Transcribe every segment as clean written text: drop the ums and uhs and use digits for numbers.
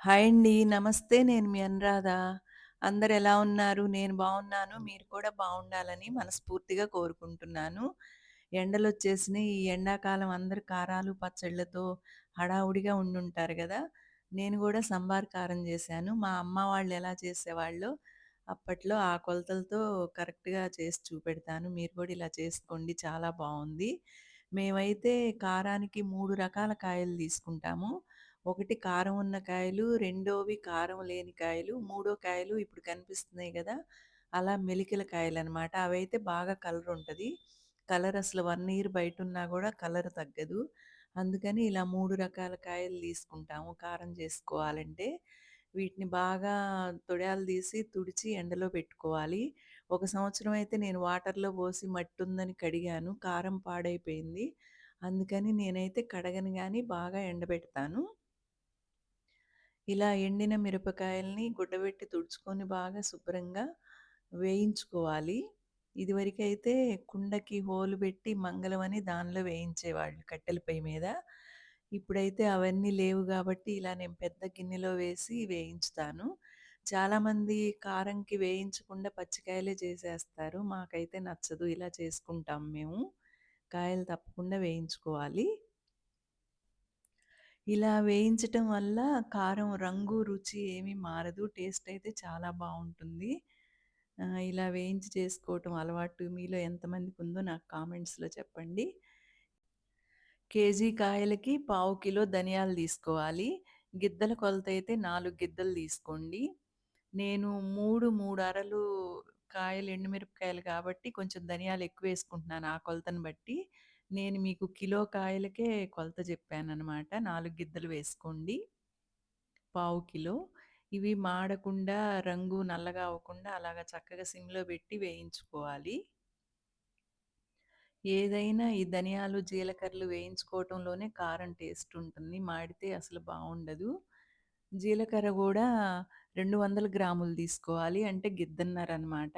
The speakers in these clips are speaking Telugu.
హాయ్ అండి. నమస్తే. నేను మీ అనురాధ. అందరెలా ఉన్నారు? నేను బావున్నాను. మీరు కూడా బావుండాలని మనస్ఫూర్తిగా కోరుకుంటున్నాను. ఎండలొచ్చేసినియి. ఈ ఎండాకాలం అందరూ కారాలు, పచ్చళ్ళతో హడావుడిగా ఉండుంటారు గదా! నేను గూడా సంబార్ కారం జేశాను. మా అమ్మ వాళ్ళెలా చేసేవాళ్ళో అప్పట్లో ఆ కొలతలతో కరెక్ట్‌గా చేసి చూపెడతాను. మీరు గూడా ఇలా చేసుకోండి. చాలా బావుంది. మేమైతే కారానికి 3 రకాల కాయలు తీసుకుంటాము. ఒకటి కారం ఉన్న కాయలు, రెండోవి కారం లేని కాయలు, మూడో కాయలు ఇప్పుడు కనిపిస్తున్నాయి గదా! అలా మెలికల కాయలనమాట. అవైతే బాగా కలరుంటది. కలర్ అసలు 1 ఇయర్ బయటున్నా గూడా కలర్ తగ్గదు. అందుకని ఇలా 3 రకాల కాయలు తీసుకుంటాము కారం చేసుకోవాలంటే. వీటిని బాగా తొడాలు తీసి, తుడిచి ఎండలో పెట్టుకోవాలి. ఒక సంవత్సరం అయితే నేను వాటర్‌లో పోసి మట్టుందని కడిగాను. కారం పాడైపోయింది. అందుకని నేనైతే కడగను గానీ బాగా ఎండబెడతాను. ఇలా ఎండిన మిరపకాయల్ని గుడ్డబెట్టి తుడుచుకొని బాగా శుభ్రంగా వేయించుకోవాలి. ఇదివరకైతే కుండకి హోలు పెట్టి మంగళం అని దానిలో వేయించేవాళ్ళు కట్టెల పొయ్యి మీద. ఇప్పుడైతే అవన్నీ లేవు గాబట్టి ఇలా నేను పెద్ద గిన్నెలో వేసి వేయించుతాను. చాలామంది కారంకి వేయించకుండా పచ్చికాయలే చేసేస్తారు. మాకైతే నచ్చదు. ఇలా చేసుకుంటాం మేము. కాయలు తప్పకుండా వేయించుకోవాలి. ఇలా వేయించటం వల్ల కారం రంగు, రుచి ఏమీ మారదు. టేస్ట్ అయితే చాలా బావుంటుంది. ఇలా వేయించి చేసుకోవటం అలవాటు మీలో ఎంతమందికుందో నాకు కామెంట్స్‌లో చెప్పండి. కేజీ కాయలకి పావు కిలో ధనియాలు తీసుకోవాలి. గిద్దల కొలతయితే 4 గిద్దలు తీసుకోండి. నేను 3 అరలు కాయలు ఎండుమిరపకాయలు కాబట్టి కొంచెం ధనియాలు ఎక్కువేసుకుంటున్నాను ఆ కొలతను బట్టి. నేను మీకు కిలో కాయలకే కొలత చెప్పాననమాట. 4 గిద్దలు వేసుకోండి. పావు కిలో. ఇవి మాడకుండా, రంగు నల్లగా అవ్వకుండా అలాగా చక్కగా సిమ్‌లో పెట్టి వేయించుకోవాలి. ఏదైనా ఈ ధనియాలు, జీలకర్రలు వేయించుకోవటంలోనే కారం టేస్ట్ ఉంటుంది. మాడితే అసలు బావుండదు. జీలకర్ర గూడా 200 గ్రాములు తీసుకోవాలి. అంటే గిద్దన్నరనమాట.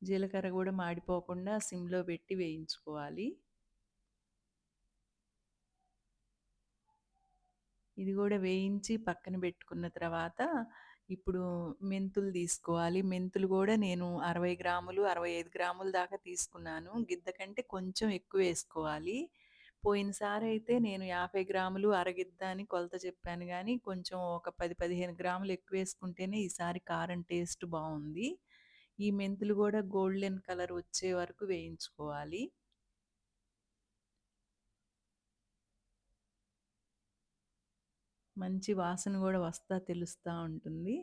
జీలకర్ర గూడా మాడిపోకుండా సిమ్‌లో పెట్టి వేయించుకోవాలి. ఇది గూడా వేయించి పక్కన బెట్టుకున్న తర్వాత, ఇప్పుడు మెంతులు తీసుకోవాలి. మెంతులు గూడా నేను 60 గ్రాములు, 65 గ్రాముల దాకా తీసుకున్నాను. గిద్ద కంటే కొంచెం ఎక్కువేసుకోవాలి. పోయినసారయితే నేను 50 గ్రాములు, అరగిద్ద అని కొలత చెప్పాను గానీ, కొంచెం ఒక 10, 15 గ్రాములు ఎక్కువేసుకుంటేనే ఈసారి కారం టేస్ట్ బావుంది. ఈ మెంతులు గూడా గోల్డెన్ కలర్ వచ్చే వరకు వేయించుకోవాలి. మంచి వాసన గూడా వస్తా తెలుస్తా ఉంటుంది.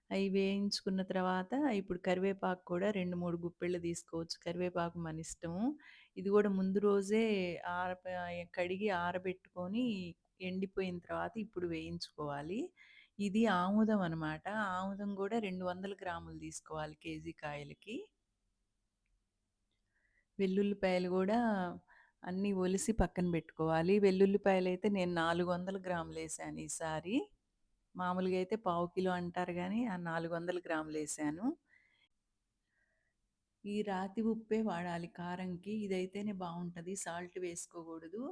అయి వేయించుకున్న తర్వాత ఇప్పుడు కరివేపాకు కూడా 2, 3 గుప్పెళ్ళు తీసుకోవచ్చు. కరివేపాకు మనిష్టము. ఇది గూడా ముందు రోజే ఆరప కడిగి ఆరబెట్టుకొని ఎండిపోయిన తర్వాత ఇప్పుడు వేయించుకోవాలి. ఇది ఆముదం అనమాట. ఆముదం గూడా 200 గ్రాములు తీసుకోవాలి కేజీ కాయలకి. వెల్లుల్లిపాయలు గూడా అన్నీ ఒలిసి పక్కన బెట్టుకోవాలి. వెల్లుల్లిపాయలైతే నేను 400 గ్రాములేశాను ఈసారి. మామూలుగా అయితే పావు కిలో అంటారు గానీ, ఆ 400 గ్రాములేశాను. ఈ రాతి ఉప్పే వాడాలి కారంకి. ఇదైతేనే బావుంటది. సాల్ట్ వేసుకోగూడదు.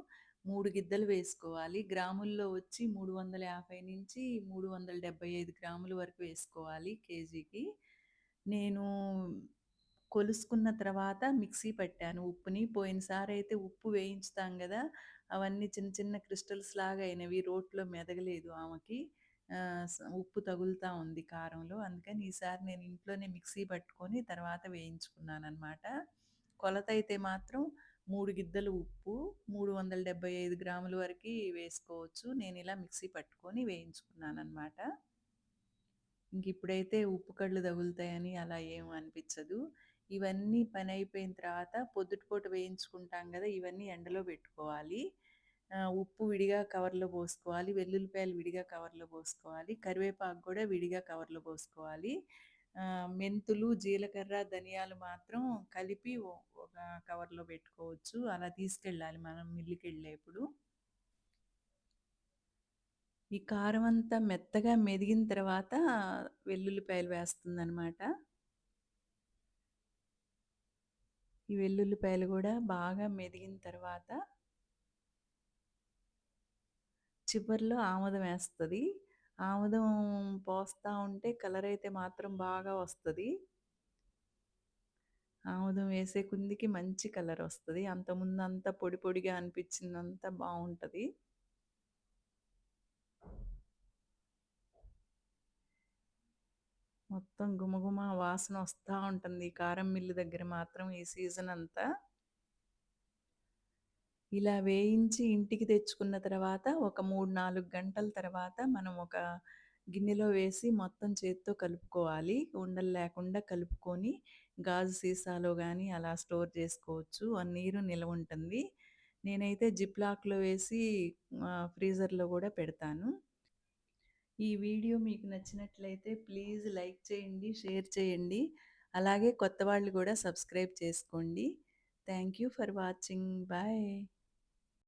3 గిద్దలు వేసుకోవాలి. గ్రాముల్లో వచ్చి 350 నుంచి 375 గ్రాముల వరకు వేసుకోవాలి కేజీకి. నేను కొలుసుకున్న తర్వాత మిక్సీ పట్టాను ఉప్పుని. పోయినసారయితే ఉప్పు వేయించుతాం గదా! అవన్నీ చిన్న చిన్న క్రిస్టల్స్ లాగా అయినవి. రోట్లో మెదగలేదు ఆమెకి. ఉప్పు తగులుతా ఉంది కారంలో. అందుకని ఈసారి నేను ఇంట్లోనే మిక్సీ పట్టుకొని తర్వాత వేయించుకున్నాననమాట. కొలతయితే మాత్రం 3 గిద్దలు ఉప్పు, 375 గ్రాముల వరకి వేసుకోవచ్చు. నేనిలా మిక్సీ పట్టుకొని వేయించుకున్నాననమాట. ఇంకిప్పుడైతే ఉప్పు కళ్ళు తగులుతాయని అలా ఏం అనిపిచ్చదు. ఇవన్నీ పనయిపోయిన తర్వాత పొద్దుటిపూట వేయించుకుంటాం గదా! ఇవన్నీ ఎండలో బెట్టుకోవాలి. ఉప్పు విడిగా కవర్‌లో పోసుకోవాలి. వెల్లుల్లిపాయలు విడిగా కవర్‌లో పోసుకోవాలి. కరివేపాకు గూడా విడిగా కవర్‌లో పోసుకోవాలి. మెంతులు, జీలకర్ర, ధనియాలు మాత్రం కలిపి ఒక కవర్‌లో బెట్టుకోవచ్చు. అలా తీసుకెళ్ళాలి మనం మిల్లుకెళ్ళేప్పుడు. ఈ కారం అంతా మెత్తగా మెదిగిన తర్వాత వెల్లుల్లిపాయలు వేస్తుందనమాట. ఈ వెల్లుల్లిపాయలు గూడా బాగా మెదిగిన తర్వాత చివర్లో ఆముదమేస్తది. ఆముదం పోస్తా ఉంటే కలరయితే మాత్రం బాగా వస్తది. ఆముదం వేసే కొందికి మంచి కలరొస్తది. అంతకుముందంతా పొడి పొడిగా అనిపిచ్చిందంతా బావుంటది. మొత్తం గుమగుమ వాసనొస్తా ఉంటుంది. ఈ కారం మిల్లు దగ్గర మాత్రం ఈ సీజనంతా. ఇలా వేయించి ఇంటికి తెచ్చుకున్న తర్వాత ఒక 3, 4 గంటల తర్వాత మనం ఒక గిన్నెలో వేసి మొత్తం చేత్తో కలుపుకోవాలి. ఉండలు లేకుండా కలుపుకొని గాజు సీసాలో గానీ అలా స్టోర్ చేసుకోవచ్చు. 1 ఇయర్ నిలవుంటుంది. నేనైతే జిప్‌లాక్‌లో వేసి ఫ్రీజర్‌లో గూడా పెడతాను. ఈ వీడియో మీకు నచ్చినట్లయితే ప్లీజ్ లైక్ చేయండి, షేర్ చేయండి. అలాగే కొత్త వాళ్ళు గూడా సబ్స్క్రైబ్ చేసుకోండి. Thank you for watching. Bye.